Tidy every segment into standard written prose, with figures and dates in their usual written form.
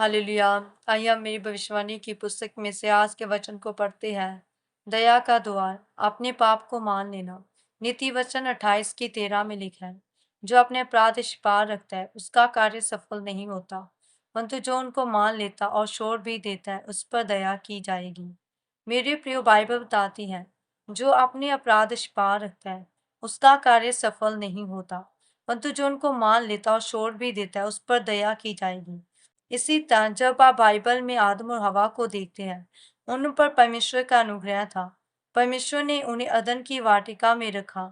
Hallelujah. आइए हम मेरी भविष्यवाणी की पुस्तक में से आज के वचन को पढ़ते हैं। दया का द्वार, अपने पाप को मान लेना। नीति वचन 28 की 13 में लिखा है, जो अपने अपराध छिपा रखता है उसका कार्य सफल नहीं होता, परंतु जो उनको मान लेता और छोड़ भी देता है उस पर दया की जाएगी। मेरे प्रिय, बाइबल बताती है, जो अपने अपराध छिपा रखता है उसका कार्य सफल नहीं होता, परंतु जो उनको मान लेता और छोड़ भी देता है उस पर दया की जाएगी। इसी तरह जब आप बाइबल में आदम और हवा को देखते हैं, उन पर परमेश्वर का अनुग्रह था। परमेश्वर ने उन्हें अदन की वाटिका में रखा,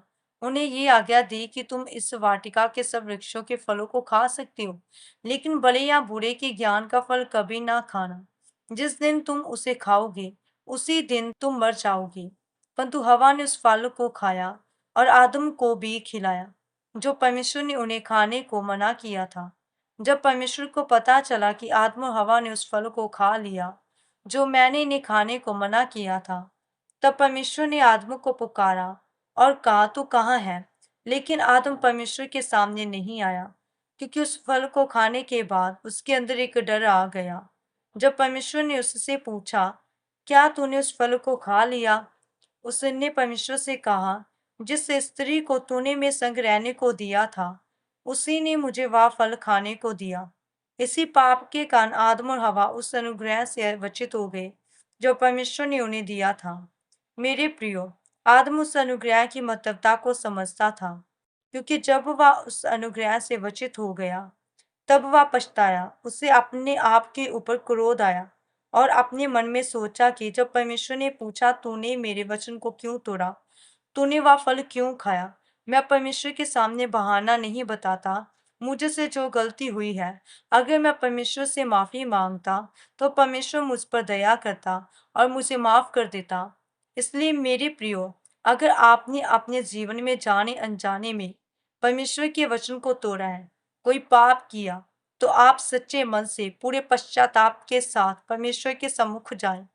उन्हें ये आज्ञा दी कि तुम इस वाटिका के सब वृक्षों के फलों को खा सकते हो, लेकिन भले या बुरे के ज्ञान का फल कभी ना खाना। जिस दिन तुम उसे खाओगे उसी दिन तुम मर जाओगे। परंतु हवा ने उस फल को खाया और आदम को भी खिलाया, जो परमेश्वर ने उन्हें खाने को मना किया था। जब परमेश्वर को पता चला कि आदम और हवा ने उस फल को खा लिया जो मैंने इन्हें खाने को मना किया था, तब परमेश्वर ने आदम को पुकारा और कहा, तू कहाँ है? लेकिन आदम परमेश्वर के सामने नहीं आया, क्योंकि उस फल को खाने के बाद उसके अंदर एक डर आ गया। जब परमेश्वर ने उससे पूछा, क्या तूने उस फल को खा लिया? उसने परमेश्वर से कहा, जिस स्त्री को तूने मेरे संग रहने को दिया था उसी ने मुझे वह फल खाने को दिया। इसी पाप के कारण आदम और हवा उस अनुग्रह से वंचित हो गए जो परमेश्वर ने उन्हें दिया था। मेरे प्रियो, आदम उस अनुग्रह की महत्वता को समझता था, क्योंकि जब वह उस अनुग्रह से वंचित हो गया तब वह पछताया। उसे अपने आप के ऊपर क्रोध आया और अपने मन में सोचा कि जब परमेश्वर ने पूछा, तूने मेरे वचन को क्यों तोड़ा, तूने वह फल क्यों खाया, मैं परमेश्वर के सामने बहाना नहीं बताता। मुझे से जो गलती हुई है, अगर मैं परमेश्वर से माफी मांगता तो परमेश्वर मुझ पर दया करता और मुझे माफ कर देता। इसलिए मेरे प्रियो, अगर आपने अपने जीवन में जाने अनजाने में परमेश्वर के वचन को तोड़ा है, कोई पाप किया, तो आप सच्चे मन से पूरे पश्चाताप के साथ परमेश्वर के सम्मुख जाएं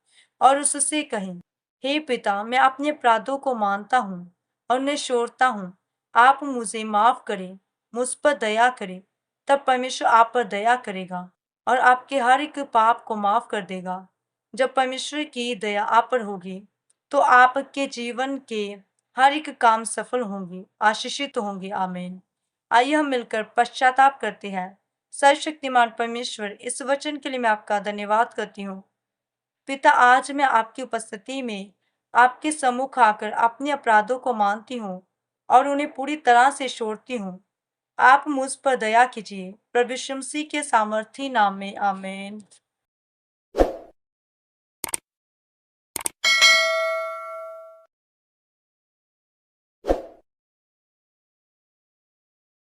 और उससे कहें, हे पिता, मैं अपने अपराधों को मानता हूँ और उन्हें छोड़ता हूँ। आप मुझे माफ करें, मुझ पर दया करें। तब परमेश्वर आप पर दया करेगा और आपके हर एक पाप को माफ कर देगा। जब परमेश्वर की दया आप पर होगी, तो आपके जीवन के हर एक काम सफल होंगे, आशीषित होंगे। आमीन। आइए हम मिलकर पश्चाताप करते हैं। सर्वशक्तिमान परमेश्वर, इस वचन के लिए मैं आपका धन्यवाद करती हूँ। पिता, आज मैं आपकी उपस्थिति में आपके सम्मुख आकर अपने अपराधों को मानती हूँ और उन्हें पूरी तरह से छोड़ती हूँ। आप मुझ पर दया कीजिए, प्रभु यीशु मसीह के सामर्थी नाम में। आमीन।